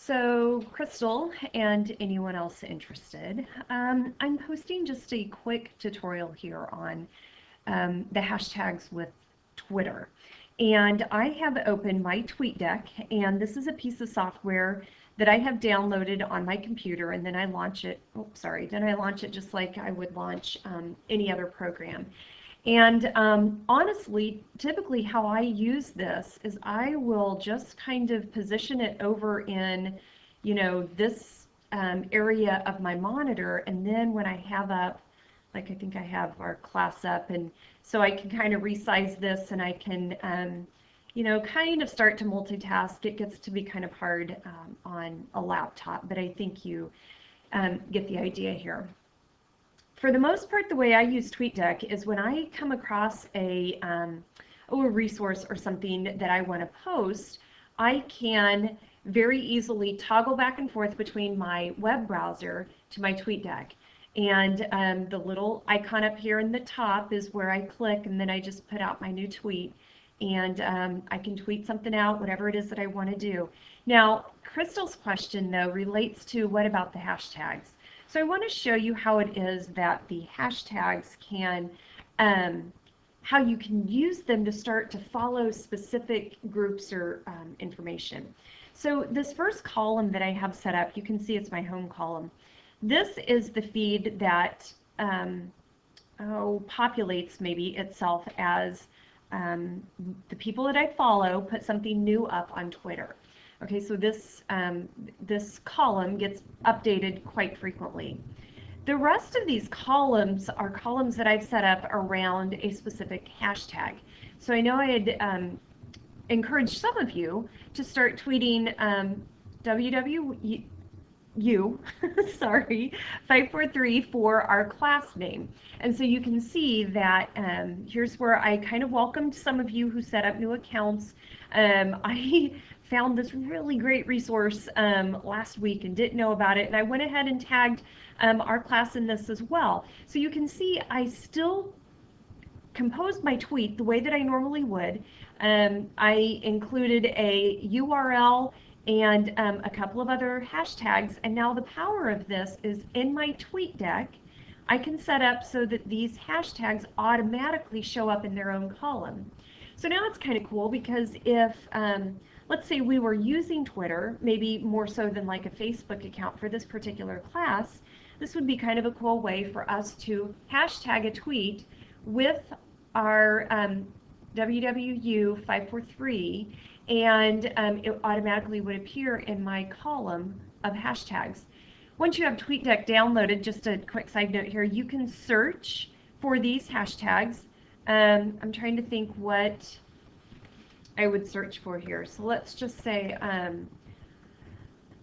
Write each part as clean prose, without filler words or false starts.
So, Crystal and anyone else interested, I'm posting just a quick tutorial here on the hashtags with Twitter. And I have opened my TweetDeck, and this is a piece of software that I have downloaded on my computer, and then I launch it. Oops, sorry. Then I launch it just like I would launch any other program. And honestly, typically how I use this is I will just kind of position it over in, this area of my monitor. And then when I have up, like I think I have our class up, and so I can kind of resize this and I can, kind of start to multitask. It gets to be kind of hard on a laptop, but I think you get the idea here. For the most part, the way I use TweetDeck is when I come across a resource or something that I want to post, I can very easily toggle back and forth between my web browser to my TweetDeck. And the little icon up here in the top is where I click, and then I just put out my new tweet. And I can tweet something out, whatever it is that I want to do. Now, Crystal's question, though, relates to what about the hashtags? So I want to show you how it is that the hashtags can, how you can use them to start to follow specific groups or information. So this first column that I have set up, you can see it's my home column. This is the feed that populates maybe itself as the people that I follow put something new up on Twitter. Okay, so this column gets updated quite frequently. The rest of these columns are columns that I've set up around a specific hashtag. So I know I had encouraged some of you to start tweeting WWU, sorry, 543 for our class name. And so you can see that here's where I kind of welcomed some of you who set up new accounts. I found this really great resource last week and didn't know about it, and I went ahead and tagged our class in this as well. So you can see I still composed my tweet the way that I normally would. I included a URL and a couple of other hashtags, and now the power of this is in my TweetDeck, I can set up so that these hashtags automatically show up in their own column. So now it's kind of cool because if let's say we were using Twitter, maybe more so than like a Facebook account for this particular class, this would be kind of a cool way for us to hashtag a tweet with our WWU543, and it automatically would appear in my column of hashtags. Once you have TweetDeck downloaded, just a quick side note here, you can search for these hashtags. I'm trying to think what I would search for here. So let's just say,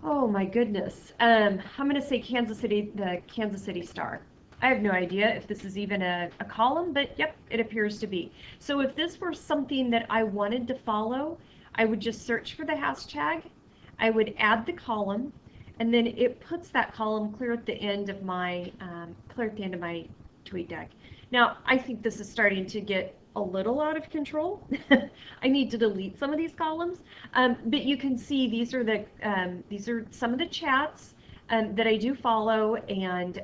oh my goodness, I'm going to say Kansas City, the Kansas City Star. I have no idea if this is even a column, but yep, it appears to be. So if this were something that I wanted to follow, I would just search for the hashtag, I would add the column, and then it puts that column clear at the end of my TweetDeck. Now, I think this is starting to get a little out of control. I need to delete some of these columns, but you can see these are some of the chats that I do follow, and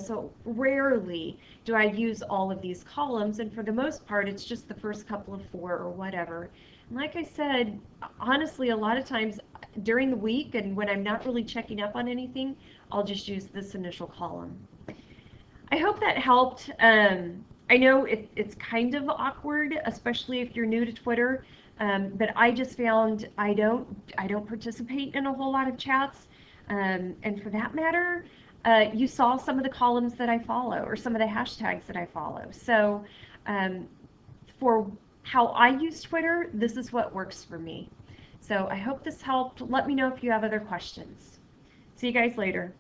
so rarely do I use all of these columns, and for the most part, it's just the first couple of 4 or whatever. And like I said, honestly, a lot of times during the week and when I'm not really checking up on anything, I'll just use this initial column. I hope that helped. I know it's kind of awkward, especially if you're new to Twitter, but I just found I don't participate in a whole lot of chats, and for that matter, you saw some of the columns that I follow or some of the hashtags that I follow. So for how I use Twitter, this is what works for me. So I hope this helped. Let me know if you have other questions. See you guys later.